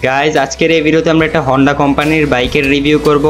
Guys আজকের এই ভিডিওতে আমরা একটা হন্ডা কোম্পানির বাইকের রিভিউ করব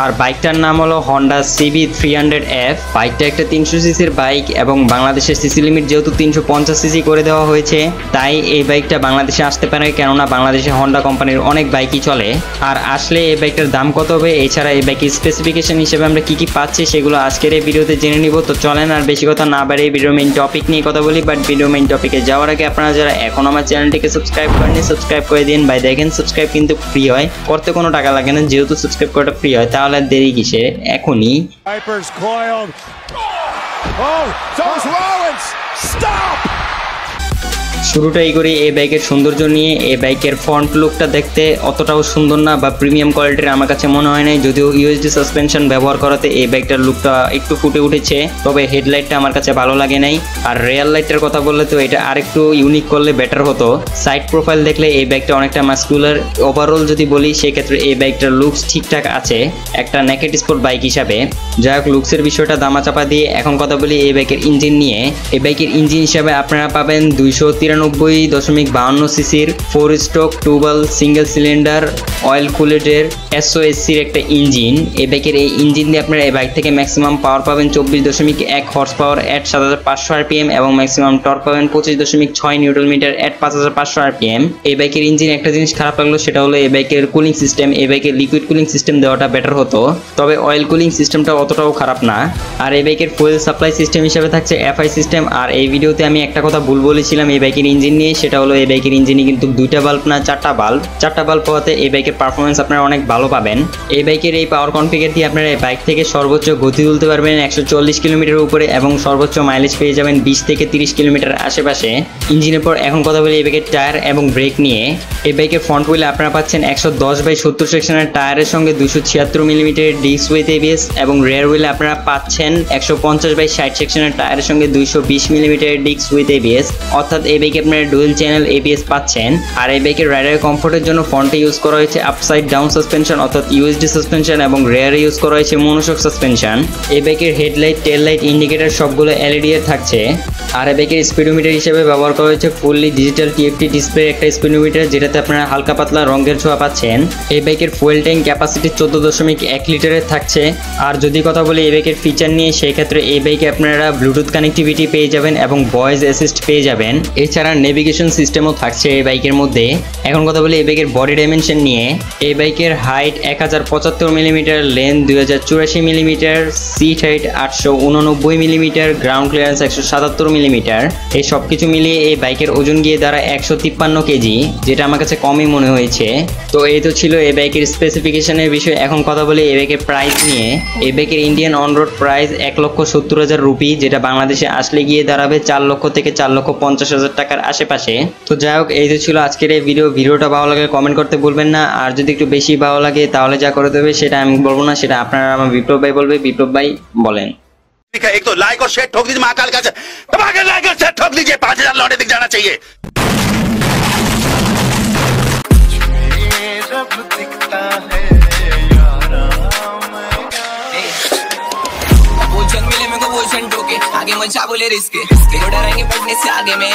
আর বাইকটার নাম হলো হন্ডা CB300F। বাইকটা একটা 300 সিসির বাইক এবং বাংলাদেশের সিসি লিমিট যেহেতু 350 সিসি করে দেওয়া হয়েছে তাই এই বাইকটা বাংলাদেশে আসতে পারে, কেননা বাংলাদেশে হন্ডা কোম্পানির অনেক বাইকই চলে। আর আসলে এই বাইকটার দাম কত হবে, এছাড়া এই বাইকের স্পেসিফিকেশন হিসেবে আমরা কি কি পাচ্ছি সেগুলো আজকের এই ভিডিওতে জেনে নিব। তো চলেন আর বেশি কথা না বাড়িয়ে ভিডিও মেইন টপিক নিয়ে কথা বলি। বাট ভিডিও মেইন টপিকে যাওয়ার আগে আপনারা যারা এখন আমার চ্যানেলটিকে সাবস্ক্রাইব করেননি সাবস্ক্রাইব করে দিন ভাই। দেখেন সাবস্ক্রাইব কিন্তু ফ্রি হয়, করতে কোনো টাকা লাগে না, যেহেতু সাবস্ক্রাইব করাটা ফ্রি হয় তাহলে দেরি কিসে, এখনই শুরুটাই করি এই বাইকের সৌন্দর্য নিয়ে। এই বাইকের ফ্রন্ট লুকটা দেখতে অতটাও সুন্দর না বা প্রিমিয়াম কোয়ালিটির আমার কাছে মনে হয় নাই, যদিও ইউএসডি সাসপেনশন ব্যবহার করাতে এই বাইকটার লুকটা একটু ফুটে উঠেছে, তবে হেডলাইটটা আমার কাছে ভালো লাগে নাই। আর রিয়ার লাইটের কথা বললে তো এটা আরেকটু ইউনিক করলে বেটার হতো। সাইড প্রোফাইল দেখলে এই বাইকটা অনেকটা মাস্কুলার। ওভারঅল যদি বলি সেক্ষেত্রে এই বাইকটার লুকস ঠিকঠাক আছে একটা নেকেড স্পোর্ট বাইক হিসাবে। যাই হোক, লুকসের বিষয়টা দামাচাপা দিয়ে এখন কথা বলি এই বাইকের ইঞ্জিন নিয়ে। এই বাইকের ইঞ্জিন হিসাবে আপনারা পাবেন 293.52 সিসির 4 স্ট্রোক টুবাল সিঙ্গেল সিলিন্ডার অয়েল কুলেটের SOSCর একটা ইঞ্জিন। এই বাইকের এই ইঞ্জিন দিয়ে আপনারা এই বাইক থেকে ম্যাক্সিমাম পাওয়ার পাবেন 24.1 হর্স পাওয়ার এট 7500 RPM এবং ম্যাক্সিমাম টর্ক পাবেন 25.6 নিউটন মিটার এট 5500 RPM। এই বাইকের ইঞ্জিন একটা জিনিস খারাপ লাগলো, সেটা হলো এই বাইকের কুলিং সিস্টেম। এই বাইকের লিকুইড কুলিং সিস্টেম দেওয়াটা বেটার হতো, তবে অয়েল কুলিং সিস্টেমটা অতটাও খারাপ না। আর এই বাইকের ফুয়েল সাপ্লাই সিস্টেম হিসেবে থাকছে FI সিস্টেম। আর এই ভিডিওতে আমি একটা কথা ভুল বলেছিলাম এই বাইকের ইঞ্জিন নিয়ে, সেটা হলো এই বাইকের ইঞ্জিনে কিন্তু 2টা বাল্ব না 4টা বাল্ব হওয়াতে এই বাইকের পারফরমেন্স আপনারা অনেক ভালো পাবেন। এই বাইকের এই পাওয়ার কনফিগার দিয়ে আপনারা এই বাইক থেকে সর্বোচ্চ গতি তুলতে পারবেন 140 কিলোমিটার উপরে এবং সর্বোচ্চ মাইলেজ পেয়ে যাবেন 20 থেকে 30 কিলোমিটার আশেপাশে। ইঞ্জিনের পর এখন কথা বলি এই বাইকের টায়ার এবং ব্রেক নিয়ে। এই বাইকের ফ্রন্ট হুইলে আপনারা পাচ্ছেন 110/70 সেকশনের টায়ারের সঙ্গে 276 মিলিমিটার ডিস্ক উইথ ABS এবং রিয়ার হুইলে আপনারা পাচ্ছেন 150/60 সেকশনের টায়ারের সঙ্গে 220 মিলিমিটার ডিস্ক উইথ ABS, অর্থাৎ এই বাইকে আপনারা ডুয়েল চ্যানেল ABS পাচ্ছেন। আর এই বাইকের রাইডার কমফোর্টের জন্য ফ্রন্টে ইউজ করা হয়েছে আপসাইড ডাউন সাসপেনশন অর্থাৎ USD সাসপেনশন এবং রিয়ারে ইউজ করা হয়েছে মনোশক সাসপেনশন। এই বাইকের হেডলাইট টেল লাইট ইন্ডিকেটর সবগুলো LED এর থাকছে। আর এই বাইকের স্পিডোমিটার হিসেবে ব্যবহার করা হয়েছে ফুললি ডিজিটাল TFT ডিসপ্লে একটা স্পিডোমিটার, যেটাতে আপনারা হালকা পাতলা রঙের ছোঁয়া পাচ্ছেন। এই বাইকের ফুয়েল ট্যাঙ্ক ক্যাপাসিটি 14.1 লিটারের থাকছে। আর যদি কথা বলি এই বাইকের ফিচার নিয়ে, সেই ক্ষেত্রে এই বাইকে আপনারা ব্লুটুথ কানেক্টিভিটি পেয়ে যাবেন এবং ভয়েস অ্যাসিস্ট পেয়ে যাবেন। এছাড়া নেভিগেশন সিস্টেমও থাকছে এই বাইকের মধ্যে। এখন কথা বলি এই বাইকের বডি ডাইমেনশন নিয়ে। এই বাইকের height 1075 millimetre, length 2084 millimetre, seat height 889 millimetre, ground clearance 177 millimetre. এই সব কিছু মিলিয়ে এই বাইকের ওজন গিয়ে দাঁড়ায় 153 কেজি, যেটা আমার কাছে কমই মনে হয়েছে। তো এই তো ছিল এই বাইকের স্পেসিফিকেশনের বিষয়। এখন কথা বলি এই বাইকের প্রাইস নিয়ে। এই বাইকের Indian on road price 1,70,000 rupee, যেটা বাংলাদেশে আসলে গিয়ে দাঁড়াবে 4 লক্ষ থেকে 4,50,000 টাকার আশেপাশে। তো যাই হোক, এই তো ছিল আজকের এই ভিডিওটা ভালো লাগে কমেন্ট করতে ভুলবেন না। আর যদি একটু বেশি ভালো লাগে তাহলে যা করে দেবে সেটা আমি বলবো না, সেটা আপনারা আমার বিপ্লব ভাই বলবে। বিপ্লব ভাই বলেন। एक तो लाइक और शेयर ठोक दीजिए, महाकाल का लाइक और शेयर ठोक दीजिए, 5000 लौटे दिख जाना चाहिए। आगे मचा बोले रिस्क डरेंगे पढ़ने से आगे में